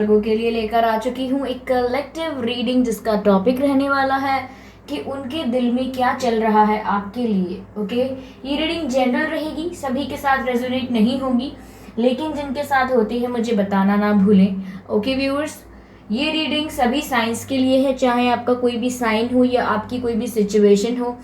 लोगों के लिए लेकर आ चुकी हूँ एक कलेक्टिव रीडिंग, जिसका टॉपिक रहने वाला है कि उनके दिल में क्या चल रहा है आपके लिए। ओके, ये रीडिंग जनरल रहेगी, सभी के साथ रेजोनेट नहीं होगी, लेकिन जिनके साथ होती है मुझे बताना ना भूलें। ओके व्यूअर्स, ये रीडिंग सभी साइंस के लिए है, चाहे आपका कोई भी साइन हो या आपकी कोई भी सिचुएशन हो।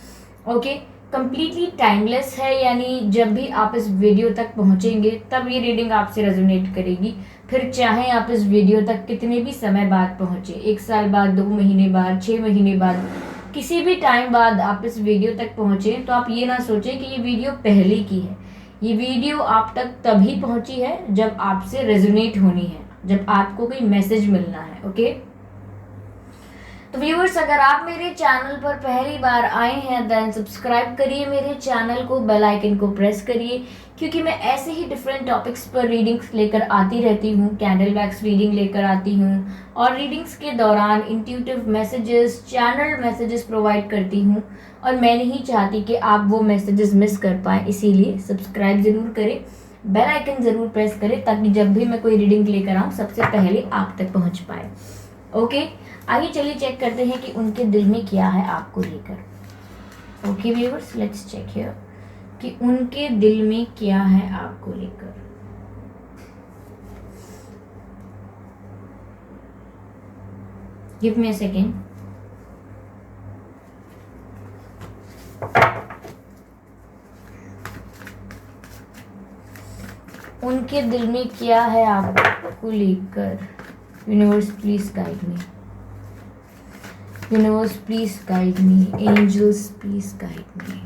ओके, कंप्लीटली टाइमलेस है, यानी जब भी आप इस वीडियो तक पहुंचेंगे तब ये रीडिंग आपसे रेजोनेट करेगी। फिर चाहे आप इस वीडियो तक कितने भी समय बाद पहुंचे, 1 साल बाद, 2 महीने बाद, 6 महीने बाद, किसी भी टाइम बाद आप इस वीडियो तक पहुंचे, तो आप ये ना सोचें कि ये वीडियो पहले की है। ये वीडियो आप तक तभी पहुंची है जब आपसे रेजोनेट होनी है, जब आपको कोई मैसेज मिलना है। ओके, तो व्यूअर्स, अगर आप मेरे चैनल पर पहली बार आए हैं देन सब्सक्राइब करिए मेरे चैनल को, बेल आइकन को प्रेस करिए, क्योंकि मैं ऐसे ही डिफरेंट टॉपिक्स पर रीडिंग्स लेकर आती रहती हूँ। कैंडल वैक्स रीडिंग लेकर आती हूँ और रीडिंग्स के दौरान intuitive messages, channel messages provide करती हूँ, और मैं नहीं चाहती कि आप वो मैसेजेस मिस कर पाएँ। इसीलिए सब्सक्राइब ज़रूर करें, बेल आइकन ज़रूर प्रेस करें, ताकि जब भी मैं कोई रीडिंग लेकर आऊँ सबसे पहले आप तक पहुँच पाए। ओके, आइए चलिए चेक करते हैं कि उनके दिल में क्या है आपको लेकर। Okay viewers, let's check here कि उनके दिल में क्या है आपको लेकर। Give me a second. उनके दिल में क्या है आपको लेकर। Universe please guide me, universe please guide me, angels please guide me.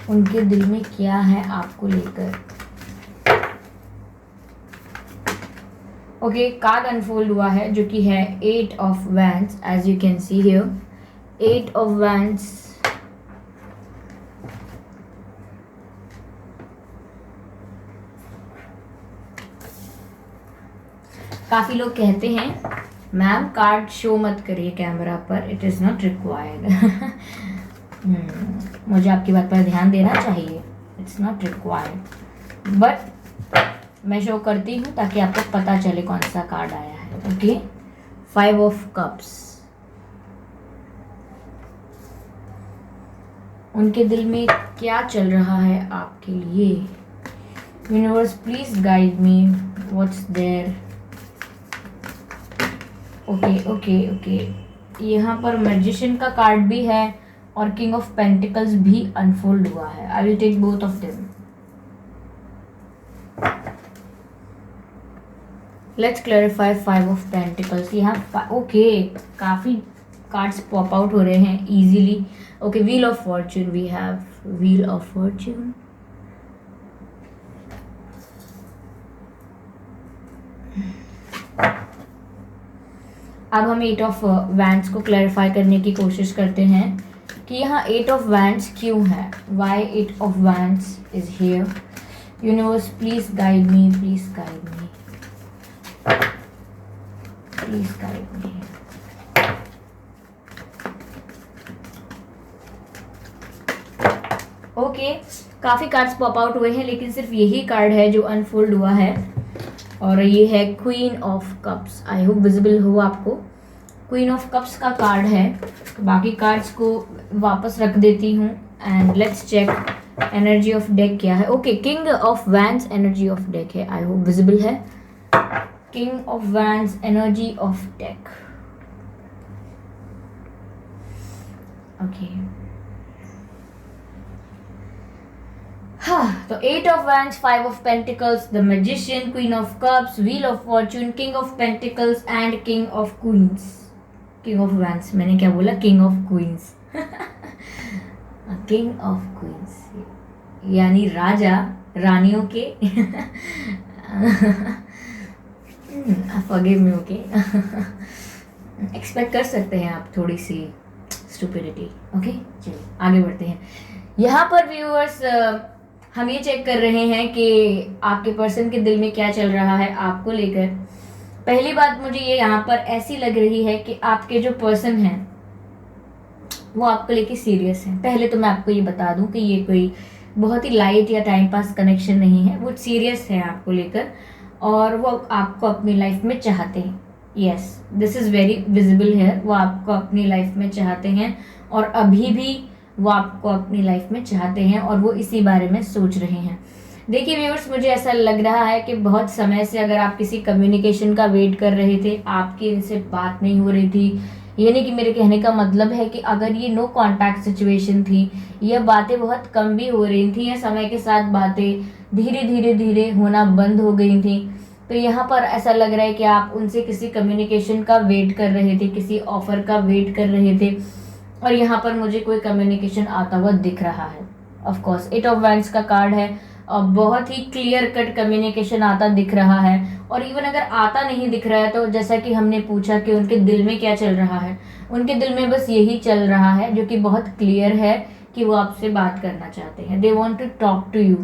उनके दिल में क्या है आपको लेकर। ओके, कार्ड अनफोल्ड हुआ है जो कि है 8 of wands, as you can see here 8 of wands. काफी लोग कहते हैं मैम कार्ड शो मत करिए कैमरा पर, इट इज़ नॉट रिक्वायर्ड। मुझे आपकी बात पर ध्यान देना चाहिए, इट्स नॉट रिक्वायर्ड, बट मैं शो करती हूँ ताकि आपको पता चले कौन सा कार्ड आया है। Okay, 5 of cups. उनके दिल में क्या चल रहा है आपके लिए। Universe please guide me, what's there. Okay okay okay, यहाँ पर मैजिशियन का कार्ड भी है और किंग ऑफ पेंटिकल्स भी अनफोल्ड हुआ है। I will take both of them. Let's clarify 5 of pentacles. यहाँ ओके, काफी कार्ड्स पॉप आउट हो रहे हैं easily. Okay, wheel of fortune, we have wheel of Fortune. अब हम 8 ऑफ वैंड्स को क्लैरिफाई करने की कोशिश करते हैं कि यहाँ 8 ऑफ वैंड्स क्यों है, why 8 of wands is here. Universe please guide me, please guide me, please guide me. Okay, काफी कार्ड्स पॉप आउट हुए हैं, लेकिन सिर्फ यही कार्ड है जो अनफोल्ड हुआ है, और ये है queen of cups. I hope visible हो आपको। क्वीन ऑफ कप्स का कार्ड है, तो बाकी कार्ड्स को वापस रख देती हूँ and let's check energy of deck क्या है। Okay, king of wands energy of deck है, आई होप विजिबल है। King of wands energy of deck. Okay, हाँ, तो 8 of wands, 5 of pentacles, the magician, queen of cups, wheel of fortune, king of pentacles and king of queens. King of wands, मैंने क्या बोला, king of queens. King of queens यानी राजा रानियों के। Forgive me, okay. Expect कर सकते हैं आप थोड़ी सी स्टुपिडिटी। ओके, चलिए आगे बढ़ते हैं। यहाँ पर व्यूअर्स हम ये चेक कर रहे हैं कि आपके पर्सन के दिल में क्या चल रहा है आपको लेकर। पहली बात मुझे ये यहाँ पर ऐसी लग रही है कि आपके जो पर्सन हैं वो आपको लेके सीरियस हैं। पहले तो मैं आपको ये बता दूं कि ये कोई बहुत ही लाइट या टाइम पास कनेक्शन नहीं है, वो सीरियस है आपको लेकर। और वो आपको अपनी लाइफ में चाहते हैं। Yes, this is very visible है, वो आपको अपनी लाइफ में चाहते हैं और अभी भी वो आपको अपनी लाइफ में चाहते हैं और वो इसी बारे में सोच रहे हैं। देखिए व्यूअर्स, मुझे ऐसा लग रहा है कि बहुत समय से अगर आप किसी कम्युनिकेशन का वेट कर रहे थे, आपकी इनसे बात नहीं हो रही थी, यानी कि मेरे कहने का मतलब है कि अगर ये नो कांटेक्ट सिचुएशन थी, यह बातें बहुत कम भी हो रही थी या समय के साथ बातें धीरे धीरे धीरे होना बंद हो गई थी, तो यहाँ पर ऐसा लग रहा है कि आप उनसे किसी कम्युनिकेशन का वेट कर रहे थे, किसी ऑफर का वेट कर रहे थे और यहाँ पर मुझे कोई कम्युनिकेशन आता हुआ दिख रहा है। ऑफ कोर्स 8 ऑफ वैंड्स का कार्ड है और बहुत ही क्लियर कट कम्युनिकेशन आता दिख रहा है। और इवन अगर आता नहीं दिख रहा है तो जैसा कि हमने पूछा कि उनके दिल में क्या चल रहा है, उनके दिल में बस यही चल रहा है जो कि बहुत क्लियर है कि वो आपसे बात करना चाहते हैं। They want to talk to you.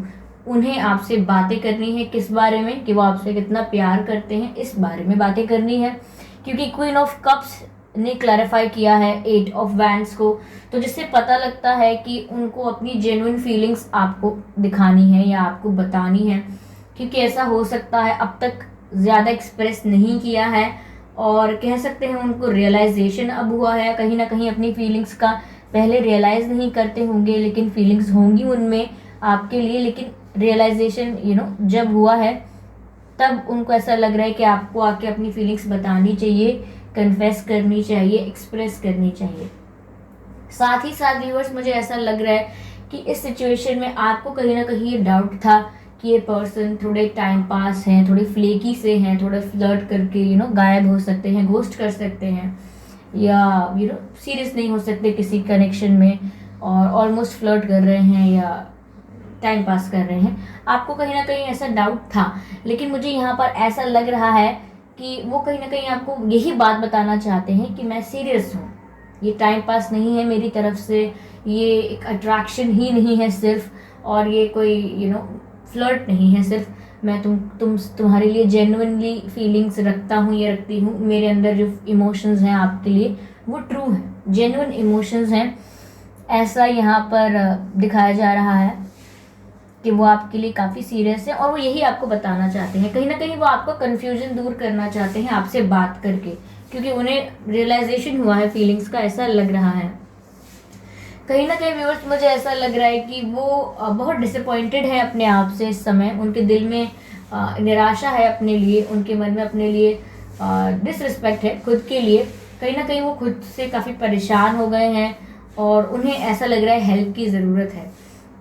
उन्हें आपसे बातें करनी है। किस बारे में? कि वो आपसे कितना प्यार करते हैं, इस बारे में बातें करनी है। क्योंकि क्वीन ऑफ कप्स ने क्लैरिफाई किया है 8 ऑफ वैंड्स को, तो जिससे पता लगता है कि उनको अपनी जेन्युइन फीलिंग्स आपको दिखानी है या आपको बतानी है। क्योंकि ऐसा हो सकता है अब तक ज़्यादा एक्सप्रेस नहीं किया है और कह सकते हैं उनको रियलाइजेशन अब हुआ है कहीं ना कहीं अपनी फीलिंग्स का। पहले रियलाइज़ नहीं करते होंगे लेकिन फीलिंग्स होंगी उनमें आपके लिए, लेकिन रियलाइजेशन जब हुआ है तब उनको ऐसा लग रहा है कि आपको आके अपनी फीलिंग्स बतानी चाहिए, कन्फेस करनी चाहिए, एक्सप्रेस करनी चाहिए। साथ ही साथ व्यूअर्स, मुझे ऐसा लग रहा है कि इस सिचुएशन में आपको कहीं ना कहीं ये डाउट था कि ये पर्सन थोड़े टाइम पास हैं, थोड़े फ्लेकी से हैं, थोड़े फ्लर्ट करके गायब हो सकते हैं, घोस्ट कर सकते हैं या सीरियस नहीं हो सकते किसी कनेक्शन में और ऑलमोस्ट फ्लर्ट कर रहे हैं या टाइम पास कर रहे हैं। आपको कहीं ना कहीं ऐसा डाउट था, लेकिन मुझे यहाँ पर ऐसा लग रहा है कि वो कहीं ना कहीं आपको यही बात बताना चाहते हैं कि मैं सीरियस हूँ, ये टाइम पास नहीं है मेरी तरफ से, ये एक अट्रैक्शन ही नहीं है सिर्फ, और ये कोई फ्लर्ट नहीं है सिर्फ, मैं तुम्हारे लिए जेन्युइनली फीलिंग्स रखता हूँ या रखती हूँ। मेरे अंदर जो इमोशंस हैं आपके लिए वो ट्रू है, जेन्युइन इमोशंस हैं, ऐसा यहाँ पर दिखाया जा रहा है कि वो आपके लिए काफ़ी सीरियस है और वो यही आपको बताना चाहते हैं। कहीं ना कहीं वो आपको कन्फ्यूजन दूर करना चाहते हैं आपसे बात करके, क्योंकि उन्हें रियलाइजेशन हुआ है फीलिंग्स का, ऐसा लग रहा है। कहीं ना कहीं व्यूअर्स, मुझे ऐसा लग रहा है कि वो बहुत डिसअपॉइंटेड है अपने आप से इस समय। उनके दिल में निराशा है अपने लिए, उनके मन में अपने लिए डिसरिस्पेक्ट है खुद के लिए। कहीं ना कहीं वो खुद से काफ़ी परेशान हो गए हैं और उन्हें ऐसा लग रहा है हेल्प की ज़रूरत है।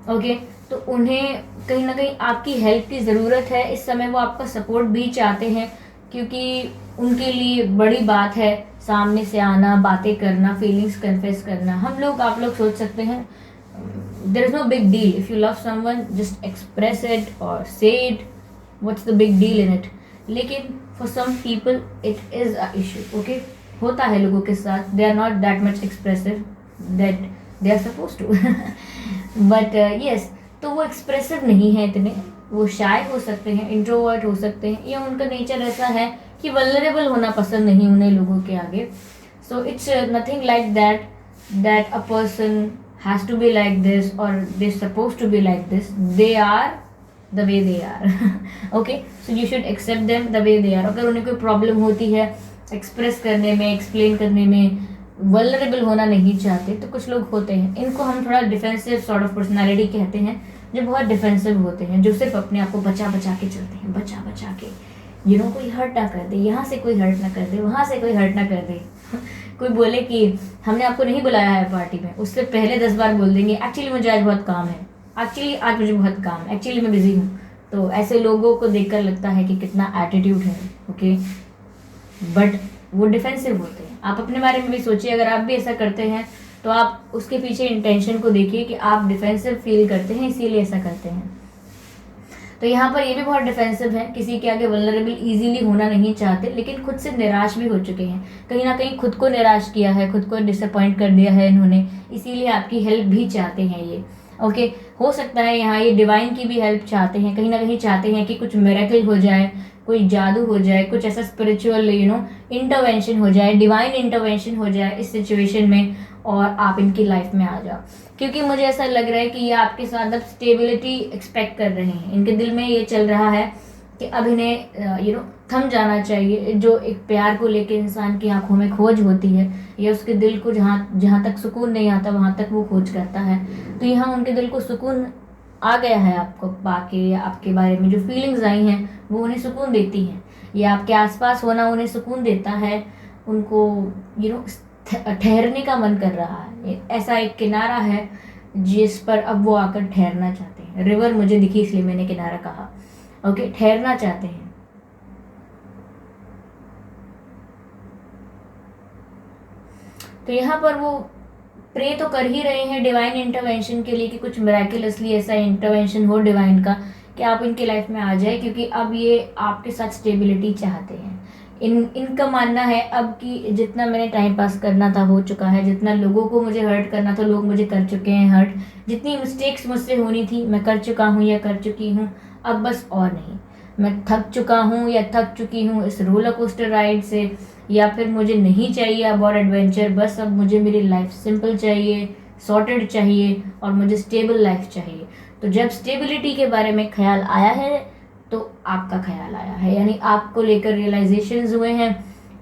ओके, तो उन्हें कहीं ना कहीं आपकी हेल्प की ज़रूरत है इस समय। वो आपका सपोर्ट भी चाहते हैं क्योंकि उनके लिए बड़ी बात है सामने से आना, बातें करना, फीलिंग्स कन्फेस करना। आप लोग सोच सकते हैं there is no big deal, if you love someone just express it और say it, what's the big deal in it. लेकिन for some people it is a issue. Okay, होता है लोगों के साथ, they are not that much expressive that they are suppose to but yes, तो वो expressive नहीं है इतने, वो शाय हो सकते हैं, इंट्रोवर्ट हो सकते हैं, या उनका नेचर ऐसा है कि वल्नरेबल होना पसंद नहीं उन्हें लोगों के आगे। So it's nothing like that a person has to be like this और they suppose to be like this. They are the way they are. Okay, so you should accept them the way they are. अगर उन्हें कोई problem होती है express करने में, explain करने में, वल्नरेबल होना नहीं चाहते, तो कुछ लोग होते हैं, इनको हम थोड़ा डिफेंसिव सॉर्ट ऑफ पर्सनालिटी कहते हैं, जो बहुत डिफेंसिव होते हैं, जो सिर्फ अपने आप को बचा बचा के चलते हैं, बचा बचा के, कोई हर्ट ना कर दे, यहाँ से कोई हर्ट ना कर दे, वहाँ से कोई हर्ट ना कर दे। कोई बोले कि हमने आपको नहीं बुलाया है पार्टी में, उससे पहले 10 बार बोल देंगे एक्चुअली मुझे आज बहुत काम है, एक्चुअली आज मुझे बहुत काम है, एक्चुअली मैं बिजी हूँ। तो ऐसे लोगों को देखकर लगता है कि कितना एटीट्यूड है। ओके, बट वो डिफेंसिव होते हैं। आप अपने बारे में भी सोचिए, अगर आप भी ऐसा करते हैं तो आप उसके पीछे इंटेंशन को देखिए कि आप डिफेंसिव फील करते हैं इसीलिए ऐसा करते हैं। तो यहाँ पर ये भी बहुत डिफेंसिव है, किसी के आगे वल्नरेबल इजीली होना नहीं चाहते, लेकिन खुद से निराश भी हो चुके हैं, कहीं ना कहीं खुद को निराश किया है, खुद को डिसअपॉइंट कर दिया है इन्होंने, इसीलिए आपकी हेल्प भी चाहते हैं ये। ओके, हो सकता है यहाँ ये डिवाइन की भी हेल्प चाहते हैं, कहीं ना कहीं चाहते हैं कि कुछ मिरेकल हो जाए, कोई जादू हो जाए, कुछ ऐसा स्पिरिचुअल इंटरवेंशन हो जाए, डिवाइन इंटरवेंशन हो जाए इस सिचुएशन में और आप इनकी लाइफ में आ जाओ। क्योंकि मुझे ऐसा लग रहा है कि ये आपके साथ अब स्टेबिलिटी एक्सपेक्ट कर रहे हैं, इनके दिल में ये चल रहा है कि अब इन्हें थम जाना चाहिए। जो एक प्यार को लेके इंसान की आंखों में खोज होती है, या उसके दिल को जहाँ जहाँ तक सुकून नहीं आता वहाँ तक वो खोज करता है, तो यहाँ उनके दिल को सुकून आ गया है आपको पाके, या आपके बारे में जो फीलिंग्स आई हैं वो उन्हें सुकून देती हैं, या आपके आसपास होना उन्हें सुकून देता है। उनको ठहरने का मन कर रहा है। ऐसा एक किनारा है जिस पर अब वो आकर ठहरना चाहते हैं। रिवर मुझे दिखी इसलिए मैंने किनारा कहा। ओके, ठहरना चाहते हैं। तो यहाँ पर वो प्रे तो कर ही रहे हैं डिवाइन इंटरवेंशन के लिए कि कुछ मिराकुलसली ऐसा इंटरवेंशन हो डिवाइन का कि आप इनकी लाइफ में आ जाए, क्योंकि अब ये आपके साथ स्टेबिलिटी चाहते हैं। इनका मानना है अब कि जितना मैंने टाइम पास करना था हो चुका है, जितना लोगों को मुझे हर्ट करना था लोग मुझे कर चुके हैं हर्ट, जितनी मिस्टेक्स मुझसे होनी थी मैं कर चुका हूँ या कर चुकी हूँ, अब बस और नहीं। मैं थक चुका हूँ या थक चुकी हूँ इस रोलर कोस्टर राइड से, या फिर मुझे नहीं चाहिए अब और एडवेंचर। बस अब मुझे मेरी लाइफ सिंपल चाहिए, सॉर्टेड चाहिए, और मुझे स्टेबल लाइफ चाहिए। तो जब स्टेबिलिटी के बारे में ख्याल आया है तो आपका ख्याल आया है, यानी आपको लेकर रियलाइजेशंस हुए हैं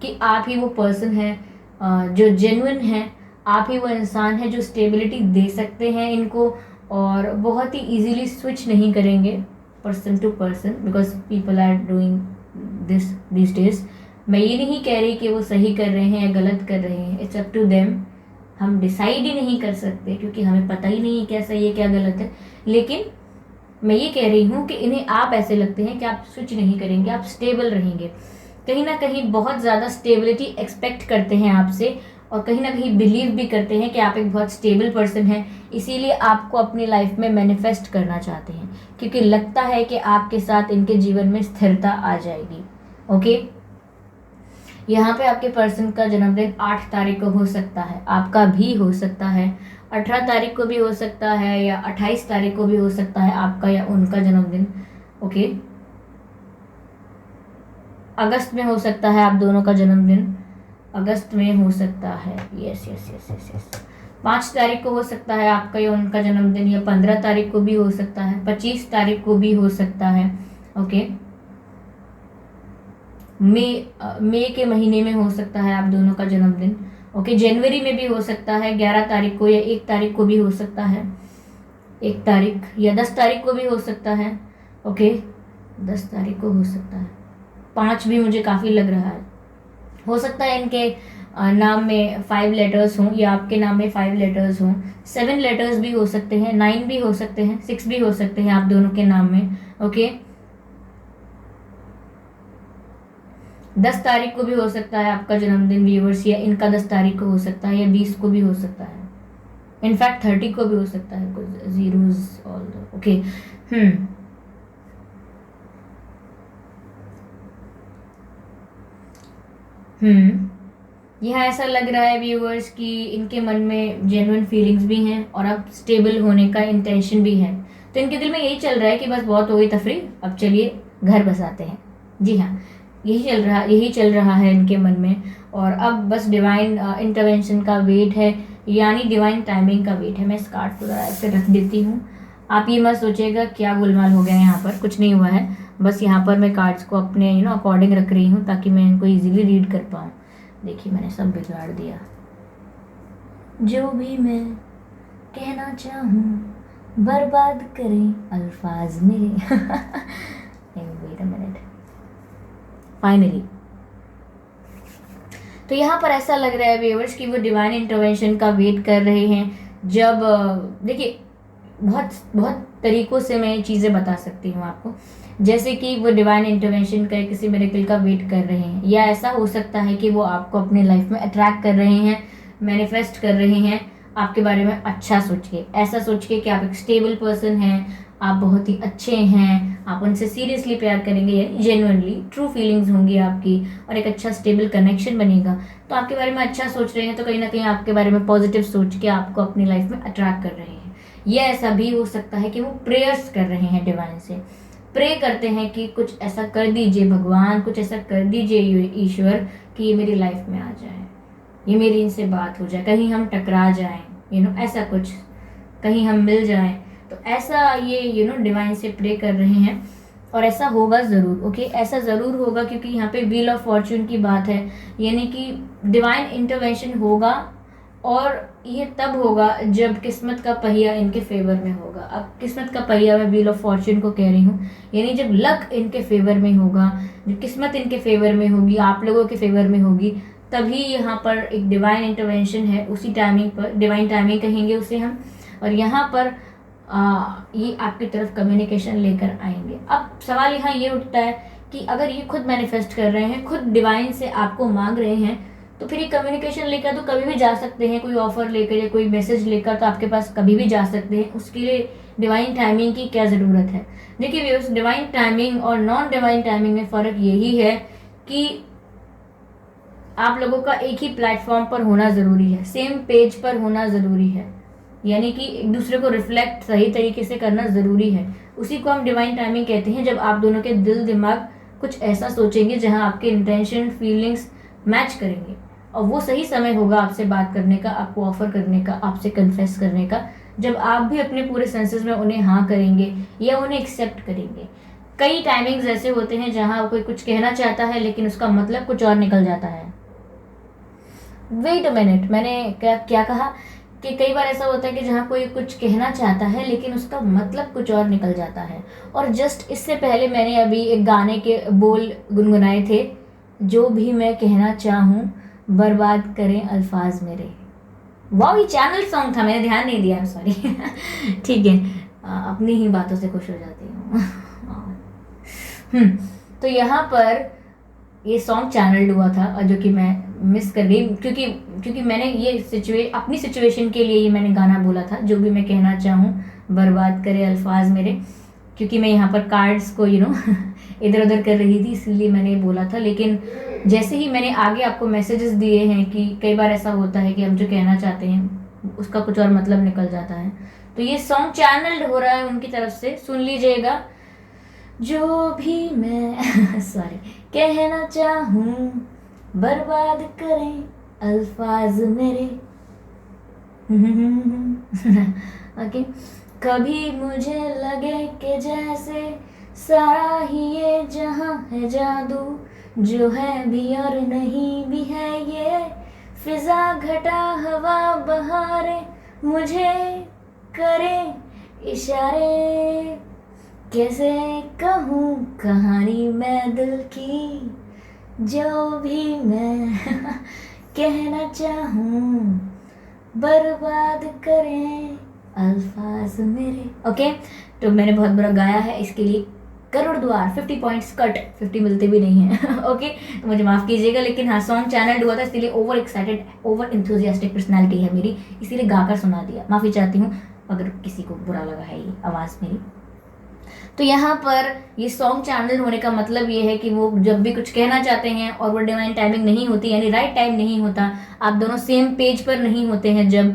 कि आप ही वो पर्सन है जो जेन्युइन है, आप ही वो इंसान है जो स्टेबिलिटी दे सकते हैं इनको, और बहुत ही इजीली स्विच नहीं करेंगे person to person, because people are doing this days. मैं ये नहीं कह रही कि वो सही कर रहे हैं या गलत कर रहे हैं, इट्स अप टू देम। हम डिसाइड ही नहीं कर सकते क्योंकि हमें पता ही नहीं है क्या सही है क्या गलत है। लेकिन मैं ये कह रही हूँ कि इन्हें आप ऐसे लगते हैं कि आप स्विच नहीं करेंगे, आप स्टेबल रहेंगे। कहीं ना कहीं बहुत ज़्यादा स्टेबिलिटी एक्सपेक्ट करते हैं आपसे, और कहीं ना कहीं बिलीव भी करते हैं कि आप एक बहुत स्टेबल पर्सन हैं, इसीलिए आपको अपनी लाइफ में मैनिफेस्ट करना चाहते हैं, क्योंकि लगता है कि आपके साथ इनके जीवन में स्थिरता आ जाएगी। ओके, यहाँ पे आपके पर्सन का जन्मदिन 8 तारीख को हो सकता है, आपका भी हो सकता है, 18 तारीख को भी हो सकता है, या 28 तारीख को भी हो सकता है आपका या उनका जन्मदिन। ओके, अगस्त में हो सकता है आप दोनों का जन्मदिन, अगस्त में हो सकता है। Yes yes yes yes yes 5 तारीख को हो सकता है आपका या उनका जन्मदिन, या 15 तारीख को भी हो सकता है, 25 तारीख को भी हो सकता है। ओके, मई के महीने में हो सकता है आप दोनों का जन्मदिन। ओके, जनवरी में भी हो सकता है 11 तारीख को, या 1 तारीख को भी हो सकता है, 1 तारीख, या 10 तारीख को भी हो सकता है। ओके, 10 तारीख को हो सकता है, 5 भी मुझे काफ़ी लग रहा है। हो सकता है इनके नाम में 5 लेटर्स हों, या आपके नाम में 5 लेटर्स हों, 7 लेटर्स भी हो सकते हैं, 9 भी हो सकते हैं, 6 भी हो सकते हैं आप दोनों के नाम में। ओके, 10 तारीख को भी हो सकता है आपका जन्मदिन व्यूअर्स, या इनका 10 तारीख को हो सकता है, या 20 को भी हो सकता है, इनफैक्ट 30 को भी हो सकता है, कुछ जीरोस ऑल दो। ओके, यहाँ ऐसा लग रहा है व्यूअर्स कि इनके मन में जेन्युइन फीलिंग्स भी हैं और अब स्टेबल होने का इंटेंशन भी है। तो इनके दिल में यही चल रहा है कि बस बहुत हो गई तफरी, अब चलिए घर बसाते हैं। जी हाँ, यही चल रहा है इनके मन में, और अब बस डिवाइन इंटरवेंशन का वेट है, यानी डिवाइन टाइमिंग का वेट है। मैं इस कार्ड को ज़रा ऐसे रख देती हूँ, आप ये मत सोचिएगा क्या गोलमाल हो गया है, यहाँ पर कुछ नहीं हुआ है, बस यहाँ पर मैं कार्ड्स को अपने अकॉर्डिंग रख रही हूँ ताकि मैं इनको ईजिली रीड कर पाऊँ। देखिए मैंने सब बिगाड़ दिया। जो भी मैं कहना चाहूँ बर्बाद करें अल्फाज मेरे। वेट अ मिनट, फाइनली तो यहाँ पर ऐसा लग रहा है व्यूअर्स कि वो डिवाइन इंटरवेंशन का वेट कर रहे हैं। जब देखिए बहुत बहुत तरीक़ों से मैं ये चीज़ें बता सकती हूँ आपको, जैसे कि वो डिवाइन इंटरवेंशन का किसी मिरेकल का वेट कर रहे हैं, या ऐसा हो सकता है कि वो आपको अपने लाइफ में अट्रैक्ट कर रहे हैं, मैनिफेस्ट कर रहे हैं आपके बारे में अच्छा सोच के, ऐसा सोच के कि आप एक स्टेबल पर्सन हैं, आप बहुत ही अच्छे हैं, आप उनसे सीरियसली प्यार करेंगे, यानी जेन्युइनली ट्रू फीलिंग्स होंगी आपकी, और एक अच्छा स्टेबल कनेक्शन बनेगा। तो आपके बारे में अच्छा सोच रहे हैं, तो कहीं ना कहीं आपके बारे में पॉजिटिव सोच के आपको अपनी लाइफ में अट्रैक्ट कर रहे हैं। यह ऐसा भी हो सकता है कि वो प्रेयर्स कर रहे हैं, डिवाइन से प्रे करते हैं कि कुछ ऐसा कर दीजिए भगवान, कुछ ऐसा कर दीजिए ईश्वर कि ये मेरी लाइफ में आ जाए, ये मेरी इनसे बात हो जाए, कहीं हम टकरा जाएं, ऐसा कुछ, कहीं हम मिल जाएं। तो ऐसा ये डिवाइन से प्रे कर रहे हैं। और ऐसा होगा ज़रूर, ओके, ऐसा ज़रूर होगा, क्योंकि यहाँ पे व्हील ऑफ फॉर्चून की बात है, यानी कि डिवाइन इंटरवेंशन होगा। और ये तब होगा जब किस्मत का पहिया इनके फेवर में होगा। अब किस्मत का पहिया मैं व्हील ऑफ फॉर्चून को कह रही हूँ, यानी जब लक इनके फेवर में होगा, जब किस्मत इनके फेवर में होगी, आप लोगों के फेवर में होगी, तभी यहाँ पर एक डिवाइन इंटरवेंशन है। उसी टाइमिंग पर डिवाइन टाइमिंग कहेंगे उसे हम। और यहाँ पर ये आपकी तरफ कम्युनिकेशन लेकर आएंगे। अब सवाल यहाँ ये उठता है कि अगर ये खुद मैनिफेस्ट कर रहे हैं, खुद डिवाइन से आपको मांग रहे हैं, तो फिर ये कम्युनिकेशन लेकर तो कभी भी जा सकते हैं, कोई ऑफर लेकर या कोई मैसेज लेकर तो आपके पास कभी भी जा सकते हैं। उसके लिए डिवाइन टाइमिंग की क्या ज़रूरत है? देखिए व्यूअर्स, डिवाइन टाइमिंग और नॉन डिवाइन टाइमिंग में फ़र्क यही है कि आप लोगों का एक ही प्लेटफॉर्म पर होना ज़रूरी है, सेम पेज पर होना ज़रूरी है, यानी कि एक दूसरे को रिफ्लेक्ट सही तरीके से करना ज़रूरी है। उसी को हम डिवाइन टाइमिंग कहते हैं, जब आप दोनों के दिल दिमाग कुछ ऐसा सोचेंगे जहां आपके इंटेंशन फीलिंग्स मैच करेंगे, और वो सही समय होगा आपसे बात करने का, आपको ऑफर करने का, आपसे कन्फेस करने का, जब आप भी अपने पूरे सेंसेस में उन्हें हाँ करेंगे या उन्हें एक्सेप्ट करेंगे। कई टाइमिंग्स ऐसे होते हैं जहाँ कोई कुछ कहना चाहता है लेकिन उसका मतलब कुछ और निकल जाता है। वेट अ मिनट, मैंने क्या कहा कि कई बार ऐसा होता है कि जहाँ कोई कुछ कहना चाहता है लेकिन उसका मतलब कुछ और निकल जाता है। और जस्ट इससे पहले मैंने अभी एक गाने के बोल गुनगुनाए थे, जो भी मैं कहना चाहूँ बर्बाद करें अल्फाज मेरे। वाह, ये चैनल सॉन्ग था, मैंने ध्यान नहीं दिया, सॉरी। ठीक है, अपनी ही बातों से खुश हो जाती हूँ। तो यहाँ पर ये सॉन्ग चैनल्ड हुआ था, और जो कि मैं मिस कर गई, क्योंकि मैंने ये अपनी सिचुएशन के लिए ये मैंने गाना बोला था, जो भी मैं कहना चाहूँ बर्बाद करे अल्फाज मेरे, क्योंकि मैं यहाँ पर कार्ड्स को इधर उधर कर रही थी, इसलिए मैंने बोला था। लेकिन जैसे ही मैंने आगे आपको मैसेजेस दिए हैं कि कई बार ऐसा होता है कि हम जो कहना चाहते हैं उसका कुछ और मतलब निकल जाता है, तो ये सॉन्ग चैनल्ड हो रहा है उनकी तरफ से, सुन लीजिएगा। जो भी मैं सॉरी कहना चाहूँ बर्बाद करें अल्फाज मेरे। ओके, कभी मुझे लगे कि जैसे सारा ही ये जहां है जादू, जो है भी और नहीं भी है ये फिजा घटा हवा बहारे, मुझे करे इशारे, कैसे कहूँ कहानी मैं दिल की, जो भी मैं कहना चाहूँ बर्बाद करें अल्फाज मेरे। ओके, तो मैंने बहुत बुरा गाया है, इसके लिए करोड़ द्वार 50 पॉइंट्स कट, 50 मिलते भी नहीं हैं। ओके, तो मुझे माफ़ कीजिएगा, लेकिन हाँ सॉन्ग चैनल हुआ था, इसलिए over excited, over enthusiastic personality है मेरी, इसीलिए गाकर सुना दिया। माफ़ी चाहती हूँ अगर किसी को बुरा लगा है ये आवाज़ मेरी। तो यहाँ पर ये सॉन्ग चैनल होने का मतलब ये है कि वो जब भी कुछ कहना चाहते हैं और वो डिवाइन टाइमिंग नहीं होती, यानी राइट टाइम नहीं होता, आप दोनों सेम पेज पर नहीं होते हैं जब,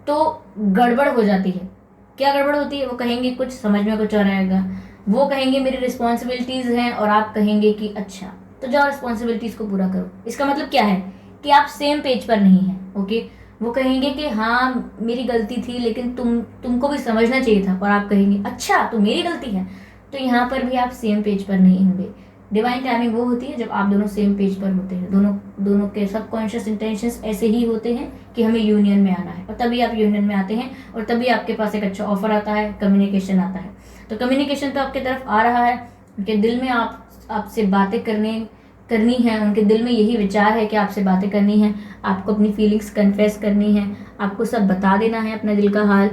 तो गड़बड़ हो जाती है। क्या गड़बड़ होती है? वो कहेंगे कुछ, समझ में कुछ और आएगा, वो कहेंगे मेरी रिस्पॉन्सिबिलिटीज़ हैं, और आप कहेंगे कि अच्छा तो जाओ रिस्पॉन्सिबिलिटीज़ को पूरा करो। इसका मतलब क्या है कि आप सेम पेज पर नहीं हैं। ओके, वो कहेंगे कि हाँ मेरी गलती थी, लेकिन तुमको भी समझना चाहिए था, और आप कहेंगे अच्छा तो मेरी गलती है, तो यहाँ पर भी आप सेम पेज पर नहीं होंगे। डिवाइन टाइमिंग वो होती है जब आप दोनों सेम पेज पर होते हैं, दोनों के सबकॉन्शियस इंटेंशंस ऐसे ही होते हैं कि हमें यूनियन में आना है, और तभी आप यूनियन में आते हैं, और तभी आपके पास एक अच्छा ऑफर आता है, कम्युनिकेशन आता है। तो कम्युनिकेशन तो आपके तरफ आ रहा है, उनके दिल में आपसे बातें करनी है, उनके दिल में यही विचार है कि आपसे बातें करनी है, आपको अपनी फीलिंग्स कन्फेस करनी है, आपको सब बता देना है अपने दिल का हाल।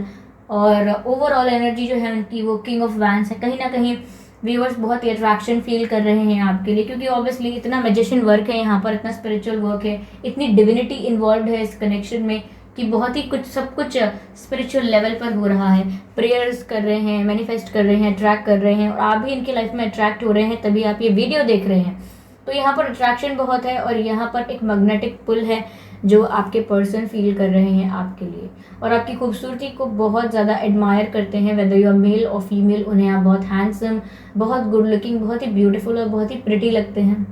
और ओवरऑल एनर्जी जो है उनकी वो किंग ऑफ वैंस है। कहीं ना कहीं व्यूअर्स बहुत ही अट्रैक्शन फील कर रहे हैं आपके लिए, क्योंकि ऑब्वियसली इतना मैजिशियन वर्क है यहाँ पर, इतना स्पिरिचुअल वर्क है, इतनी डिविनिटी इन्वॉल्व है इस कनेक्शन में कि बहुत ही सब कुछ स्पिरिचुअल लेवल पर हो रहा है। प्रेयर्स कर रहे हैं, मैनिफेस्ट कर रहे हैं, अट्रैक्ट कर रहे हैं, और आप भी इनकी लाइफ में अट्रैक्ट हो रहे हैं, तभी आप ये वीडियो देख रहे हैं। तो यहाँ पर अट्रैक्शन बहुत है, और यहाँ पर एक मैग्नेटिक पुल है जो आपके पर्सन फील कर रहे हैं आपके लिए, और आपकी खूबसूरती को बहुत ज़्यादा एडमायर करते हैं, वेदर यू आर मेल और फीमेल। उन्हें आप बहुत हैंडसम, बहुत गुड लुकिंग, बहुत ही ब्यूटीफुल और बहुत ही प्रिटी लगते हैं।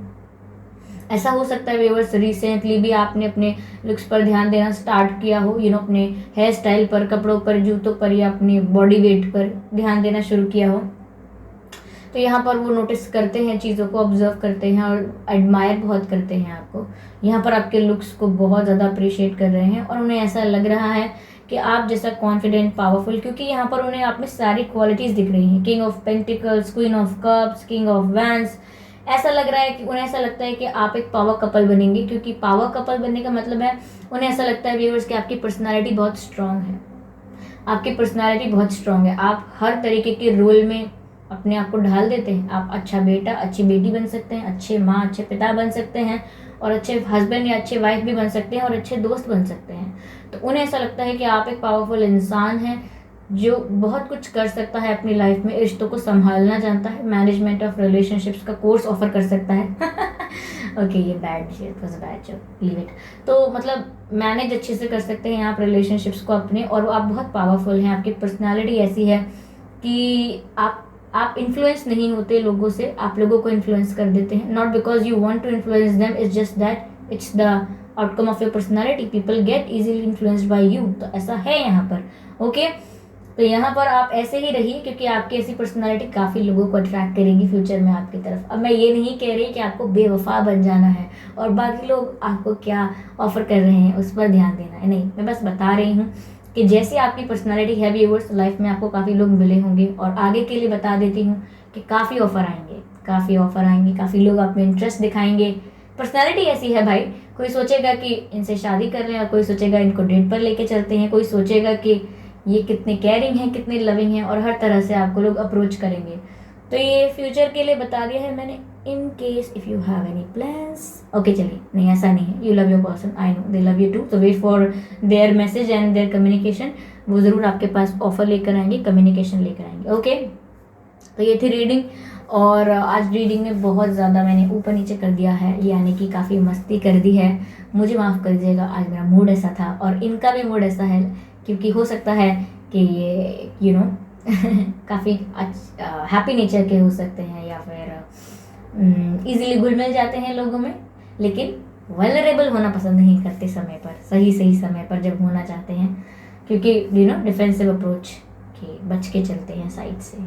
ऐसा हो सकता है व्यूअर्स रिसेंटली भी आपने अपने लुक्स पर ध्यान देना स्टार्ट किया हो, अपने हेयर स्टाइल पर, कपड़ों पर, जूतों पर, या अपने बॉडी वेट पर ध्यान देना शुरू किया हो। तो यहाँ पर वो नोटिस करते हैं, चीज़ों को ऑब्जर्व करते हैं और एडमायर बहुत करते हैं आपको। यहाँ पर आपके लुक्स को बहुत ज़्यादा अप्रिशिएट कर रहे हैं और उन्हें ऐसा लग रहा है कि आप जैसा कॉन्फिडेंट, पावरफुल, क्योंकि यहाँ पर उन्हें आप में सारी क्वालिटीज़ दिख रही हैं। King of pentacles, queen of cups, king of wands. ऐसा लग रहा है कि उन्हें ऐसा लगता है कि आप एक पावर कपल बनेंगे, क्योंकि पावर कपल बनने का मतलब है उन्हें ऐसा लगता है व्यूअर्स कि आपकी पर्सनालिटी बहुत स्ट्रांग है। आपकी पर्सनालिटी बहुत स्ट्रांग है। आप हर तरीके के रोल में अपने आप को ढाल देते हैं। आप अच्छा बेटा, अच्छी बेटी बन सकते हैं, अच्छे माँ, अच्छे पिता बन सकते हैं और अच्छे हस्बैंड या अच्छे वाइफ भी बन सकते हैं और अच्छे दोस्त बन सकते हैं। तो उन्हें ऐसा लगता है कि आप एक पावरफुल इंसान हैं जो बहुत कुछ कर सकता है अपनी लाइफ में, रिश्तों को संभालना जानता है, मैनेजमेंट ऑफ रिलेशनशिप्स का कोर्स ऑफर कर सकता है। ओके, ये बैड जोक, लीव इट। तो मतलब मैनेज अच्छे से कर सकते हैं आप रिलेशनशिप्स को अपने, और आप बहुत पावरफुल हैं। आपकी पर्सनालिटी ऐसी है कि आप इन्फ्लुएंस नहीं होते लोगों से, आप लोगों को इन्फ्लुएंस कर देते हैं। Not because you want to influence them, it's just that it's the outcome of your personality. People get easily influenced by you. तो ऐसा है यहाँ पर। ओके, तो यहाँ पर आप ऐसे ही रहिए, क्योंकि आपकी ऐसी पर्सनालिटी काफ़ी लोगों को अट्रैक्ट करेगी फ्यूचर में आपकी तरफ। अब मैं ये नहीं कह रही कि आपको बेवफा बन जाना है और बाकी लोग आपको क्या ऑफर कर रहे हैं उस पर ध्यान देना है, नहीं। मैं बस बता रही हूँ कि जैसे आपकी पर्सनालिटी है व्यूअर्स, लाइफ में आपको काफ़ी लोग मिले होंगे। और आगे के लिए बता देती हूँ कि काफ़ी ऑफर आएंगे, काफ़ी लोग आप में इंटरेस्ट दिखाएंगे। पर्सनालिटी ऐसी है भाई, कोई सोचेगा कि इनसे शादी कर लें और कोई सोचेगा इनको डेट पर लेके चलते हैं, कोई सोचेगा कि ये कितने केयरिंग हैं, कितने लविंग हैं, और हर तरह से आपको लोग अप्रोच करेंगे। तो ये फ्यूचर के लिए बता दिया है मैंने, in case if you have any plans. Okay, चलिए, नहीं ऐसा नहीं है, you love your person, I know they love you too, तो wait for their message and their communication. वो ज़रूर आपके पास ऑफर लेकर आएंगे, कम्युनिकेशन लेकर आएंगे। ओके, तो ये थी रीडिंग। और आज रीडिंग में बहुत ज़्यादा मैंने ऊपर नीचे कर दिया है, यानी कि काफ़ी मस्ती कर दी है। मुझे माफ़ कर दीजिएगा, आज मेरा मूड ऐसा था और इनका भी मूड ऐसा है, क्योंकि हो सकता है कि ये यू नो काफ़ी हैप्पी नेचर के हो सकते हैं या फिर इजीली घुल मिल जाते हैं लोगों में, लेकिन वल्नरेबल होना पसंद नहीं करते समय पर, सही समय पर जब होना चाहते हैं, क्योंकि डिफेंसिव अप्रोच के बच के चलते हैं साइड से।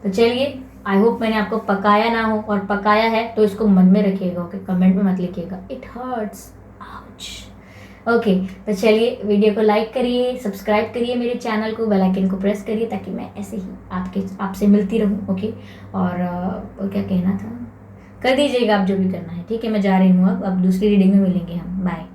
तो चलिए, आई होप मैंने आपको पकाया ना हो, और पकाया है तो इसको मन में रखिएगा। ओके, कमेंट में मत लिखिएगा इट हर्ट्स, आउच। ओके, तो चलिए, वीडियो को लाइक करिए, सब्सक्राइब करिए मेरे चैनल को, बेल आइकन को प्रेस करिए, ताकि मैं ऐसे ही आपसे मिलती रहूं। ओके, और क्या कहना था, कर दीजिएगा आप जो भी करना है। ठीक है, मैं जा रही हूँ अब दूसरी रीडिंग में मिलेंगे हम। बाय।